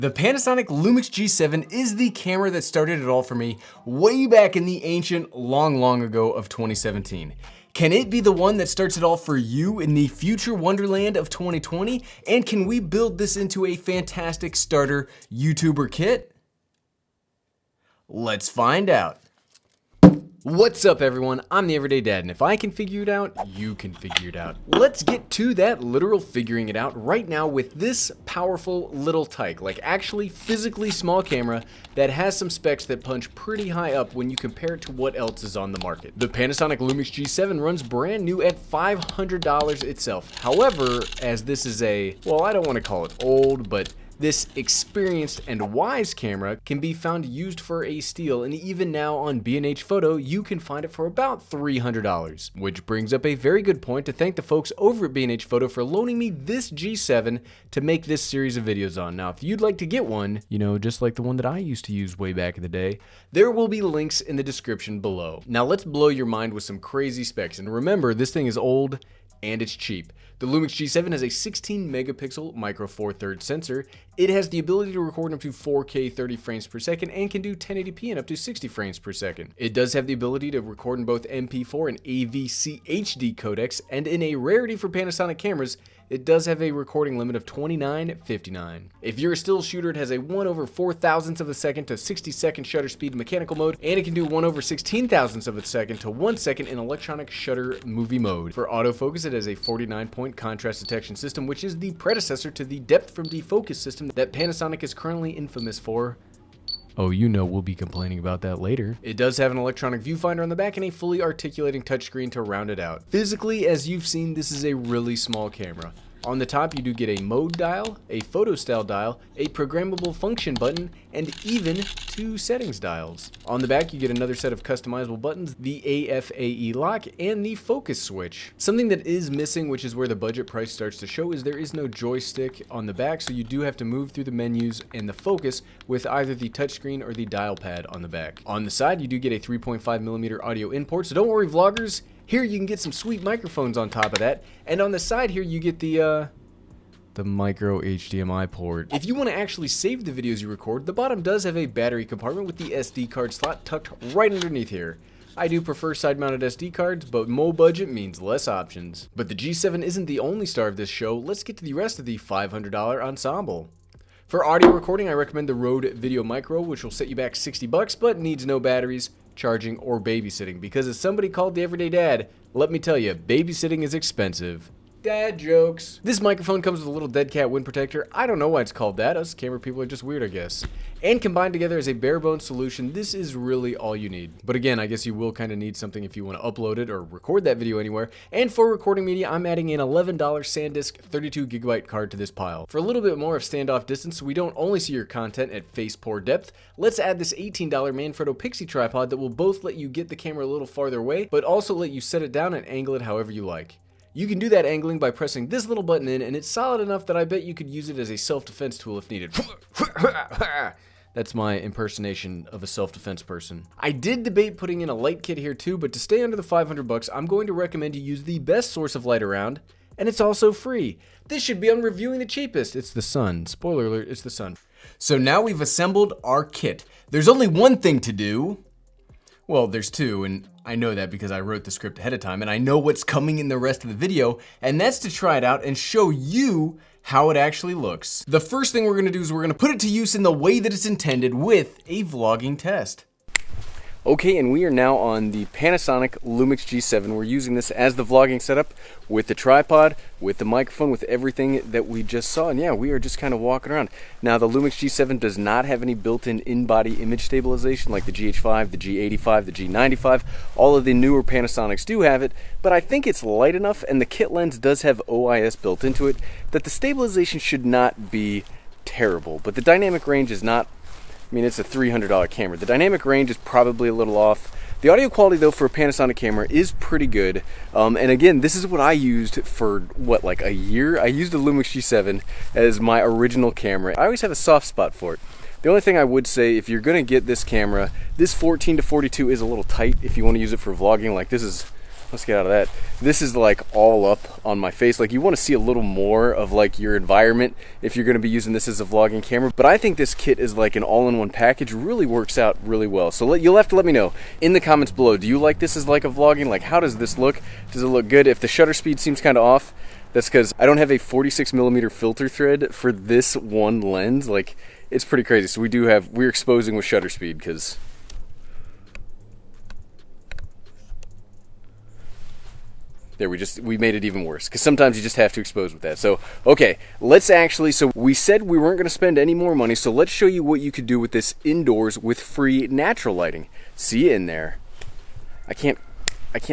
The Panasonic Lumix G7 is the camera that started it all for me way back in the ancient long ago of 2017. Can it be the one that starts it all for you in the future wonderland of 2020? And can we build this into a fantastic starter YouTuber kit? Let's find out. What's up everyone, I'm the Everyday Dad, and if I can figure it out, you can figure it out. Let's get to that literal figuring it out right now with this powerful little tyke, like actually physically small camera that has some specs that punch pretty high up when you compare it to what else is on the market. The Panasonic Lumix G7 runs brand new at $500 itself. However, as this is a, well, I don't want to call it old, but this experienced and wise camera can be found used for a steal, and even now on B&H Photo, you can find it for about $300. Which brings up a very good point to thank the folks over at B&H Photo for loaning me this G7 to make this series of videos on. Now, if you'd like to get one, you know, just like the one that I used to use way back in the day, there will be links in the description below. Now, let's blow your mind with some crazy specs, and remember, this thing is old and it's cheap. The Lumix G7 has a 16 megapixel micro four thirds sensor. It has the ability to record up to 4K 30 frames per second and can do 1080p and up to 60 frames per second. It does have the ability to record in both MP4 and AVC HD codecs, and in a rarity for Panasonic cameras, it does have a recording limit of 29:59. If you're a still shooter, it has a 1/4,000th of a second to 60-second shutter speed mechanical mode, and it can do 1/16,000th of a second to 1 second in electronic shutter movie mode. For autofocus, it has a 49-point contrast detection system, which is the predecessor to the depth from defocus system that Panasonic is currently infamous for. Oh, you know we'll be complaining about that later. It does have an electronic viewfinder on the back and a fully articulating touchscreen to round it out. Physically, as you've seen, this is a really small camera. On the top, you do get a mode dial, a photo style dial, a programmable function button, and even 2 settings dials. On the back, you get another set of customizable buttons, the AFAE lock, and the focus switch. Something that is missing, which is where the budget price starts to show, is there is no joystick on the back, so you do have to move through the menus and the focus with either the touchscreen or the dial pad on the back. On the side, you do get a 3.5mm audio in port, so don't worry vloggers, here you can get some sweet microphones on top of that, and on the side here you get the micro HDMI port. If you want to actually save the videos you record, the bottom does have a battery compartment with the SD card slot tucked right underneath here. I do prefer side-mounted SD cards, but more budget means less options. But the G7 isn't the only star of this show. Let's get to the rest of the $500 ensemble. For audio recording, I recommend the Rode Video Micro, which will set you back $60, but needs no batteries, charging, or babysitting, because as somebody called the Everyday Dad, let me tell you, babysitting is expensive. Dad jokes. This microphone comes with a little dead cat wind protector. I don't know why it's called that. Us camera people are just weird, I guess. And combined together as a bare bones solution, this is really all you need. But again, I guess you will kind of need something if you want to upload it or record that video anywhere. And for recording media, I'm adding an $11 SanDisk 32GB card to this pile. For a little bit more of standoff distance, so we don't only see your content at face poor depth, let's add this $18 Manfrotto Pixie tripod that will both let you get the camera a little farther away, but also let you set it down and angle it however you like. You can do that angling by pressing this little button in, and it's solid enough that I bet you could use it as a self-defense tool if needed. That's my impersonation of a self-defense person. I did debate putting in a light kit here too, but to stay under the $500, I'm going to recommend you use the best source of light around, and it's also free. This should be on reviewing the cheapest. It's the sun. Spoiler alert, it's the sun. So now we've assembled our kit. There's only one thing to do. Well, there's two, and I know that because I wrote the script ahead of time, and I know what's coming in the rest of the video, and that's to try it out and show you how it actually looks. The first thing we're gonna do is we're gonna put it to use in the way that it's intended with a vlogging test. Okay, and we are now on the Panasonic Lumix G7. We're using this as the vlogging setup with the tripod, with the microphone, with everything that we just saw. And yeah, we are just kind of walking around. Now, the Lumix G7 does not have any built-in in-body image stabilization like the GH5, the G85, the G95. All of the newer Panasonics do have it, but I think it's light enough, and the kit lens does have OIS built into it, that the stabilization should not be terrible. But the dynamic range is not, I mean, it's a $300 camera. The dynamic range is probably a little off. The audio quality, though, for a Panasonic camera is pretty good. And again, this is what I used for, what, like a year? I used the Lumix G7 as my original camera. I always have a soft spot for it. The only thing I would say, if you're gonna get this camera, this 14-42 is a little tight if you want to use it for vlogging. Like, this is let's get out of that. This is like all up on my face. Like, you want to see a little more of like your environment if you're going to be using this as a vlogging camera. But I think this kit is like an all-in-one package. Really works out really well. So you'll have to let me know in the comments below. Do you like this as like a vlogging? Like, how does this look? Does it look good? If the shutter speed seems kind of off, that's because I don't have a 46mm filter thread for this one lens. Like, it's pretty crazy. So we're exposing with shutter speed because there, we made it even worse, because sometimes you just have to expose with that. So, okay, so we said we weren't going to spend any more money, so let's show you what you could do with this indoors with free natural lighting. See you in there. I can't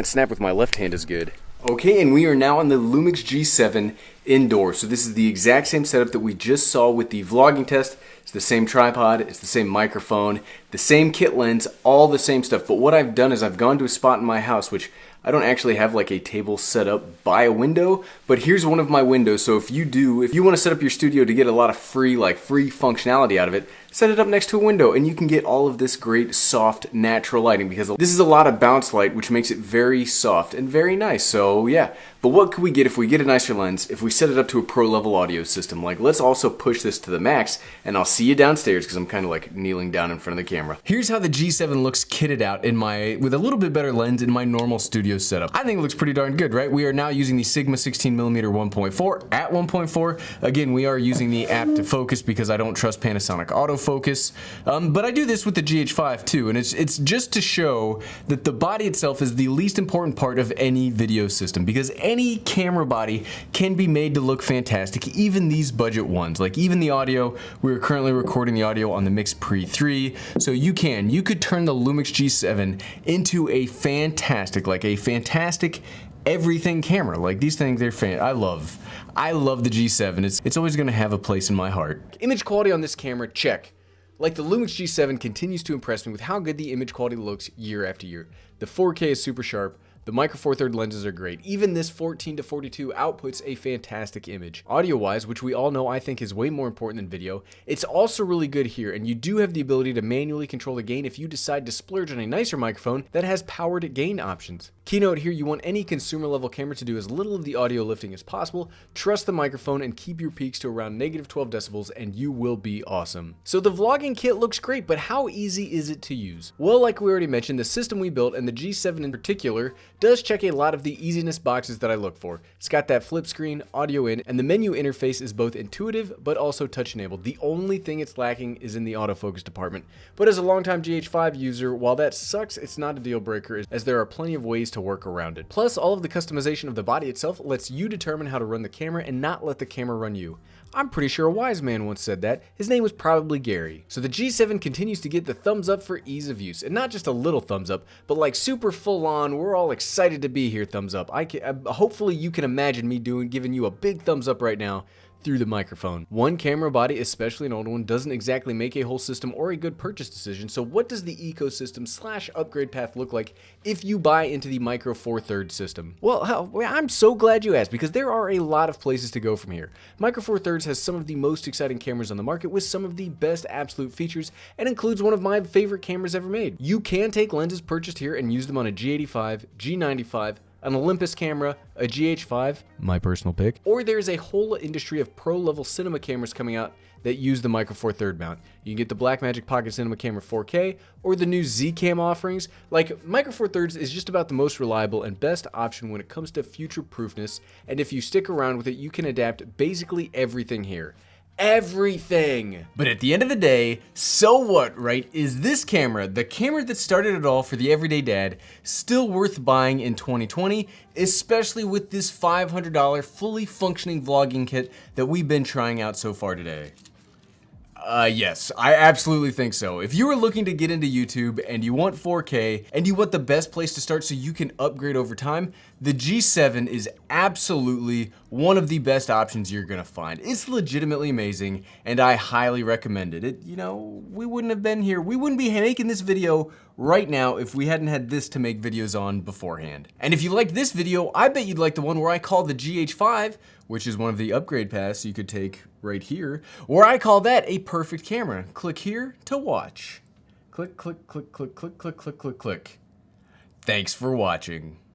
snap with my left hand as good. Okay, and we are now on the Lumix G7 indoors. So this is the exact same setup that we just saw with the vlogging test. It's the same tripod, it's the same microphone, the same kit lens, all the same stuff. But what I've done is I've gone to a spot in my house, which I don't actually have like a table set up by a window, but here's one of my windows. So if you want to set up your studio to get a lot of free functionality out of it, set it up next to a window and you can get all of this great soft natural lighting, because this is a lot of bounce light, which makes it very soft and very nice. So yeah, but what could we get if we get a nicer lens, if we set it up to a pro level audio system? Like, let's also push this to the max, and I'll see you downstairs because I'm kind of like kneeling down in front of the camera. Here's how the G7 looks kitted out with a little bit better lens in my normal studio setup. I think it looks pretty darn good, right? We are now using the Sigma 16mm 1.4 at 1.4. Again, we are using the app to focus because I don't trust Panasonic autofocus. But I do this with the GH5 too, and it's just to show that the body itself is the least important part of any video system, because any camera body can be made to look fantastic, even these budget ones. Like, even the audio, we're currently recording the audio on the Mix Pre 3, so you could turn the Lumix G7 into a fantastic everything camera. Like, these things, I love the G7. It's always gonna have a place in my heart. Image quality on this camera, check. Like, the Lumix G7 continues to impress me with how good the image quality looks year after year. The 4K is super sharp. The micro four third lenses are great. Even this 14-42 outputs a fantastic image. Audio-wise, which we all know I think is way more important than video, it's also really good here, and you do have the ability to manually control the gain if you decide to splurge on a nicer microphone that has powered gain options. Keynote here, you want any consumer level camera to do as little of the audio lifting as possible, trust the microphone, and keep your peaks to around -12 decibels, and you will be awesome. So the vlogging kit looks great, but how easy is it to use? Well, like we already mentioned, the system we built, and the G7 in particular, does check a lot of the easiness boxes that I look for. It's got that flip screen, audio in, and the menu interface is both intuitive but also touch enabled. The only thing it's lacking is in the autofocus department. But as a longtime GH5 user, while that sucks, it's not a deal breaker, as there are plenty of ways to work around it. Plus, all of the customization of the body itself lets you determine how to run the camera and not let the camera run you. I'm pretty sure a wise man once said that. His name was probably Gary. So the G7 continues to get the thumbs up for ease of use, and not just a little thumbs up, but like super full on, we're all excited to be here thumbs up. Hopefully you can imagine me giving you a big thumbs up right now through the microphone. One camera body, especially an old one, doesn't exactly make a whole system or a good purchase decision. So what does the ecosystem / upgrade path look like if you buy into the Micro Four Thirds system? Well, I'm so glad you asked, because there are a lot of places to go from here. Micro Four Thirds has some of the most exciting cameras on the market with some of the best absolute features, and includes one of my favorite cameras ever made. You can take lenses purchased here and use them on a G85, G95, an Olympus camera, a GH5, my personal pick, or there's a whole industry of pro-level cinema cameras coming out that use the Micro Four Third mount. You can get the Blackmagic Pocket Cinema Camera 4K, or the new Z-Cam offerings. Like, Micro Four Thirds is just about the most reliable and best option when it comes to future-proofness, and if you stick around with it, you can adapt basically everything here. Everything. But at the end of the day, so what, right? Is this camera, the camera that started it all for the everyday dad, still worth buying in 2020, especially with this $500 fully functioning vlogging kit that we've been trying out so far today? Yes, I absolutely think so. If you are looking to get into YouTube and you want 4K and you want the best place to start so you can upgrade over time, the G7 is absolutely one of the best options you're gonna find. It's legitimately amazing, and I highly recommend it. We wouldn't have been here. We wouldn't be making this video right now if we hadn't had this to make videos on beforehand. And if you liked this video, I bet you'd like the one where I call the GH5, which is one of the upgrade paths you could take right here, where I call that a perfect camera. Click here to watch. Click, click, click, click, click, click, click, click, click. Thanks for watching.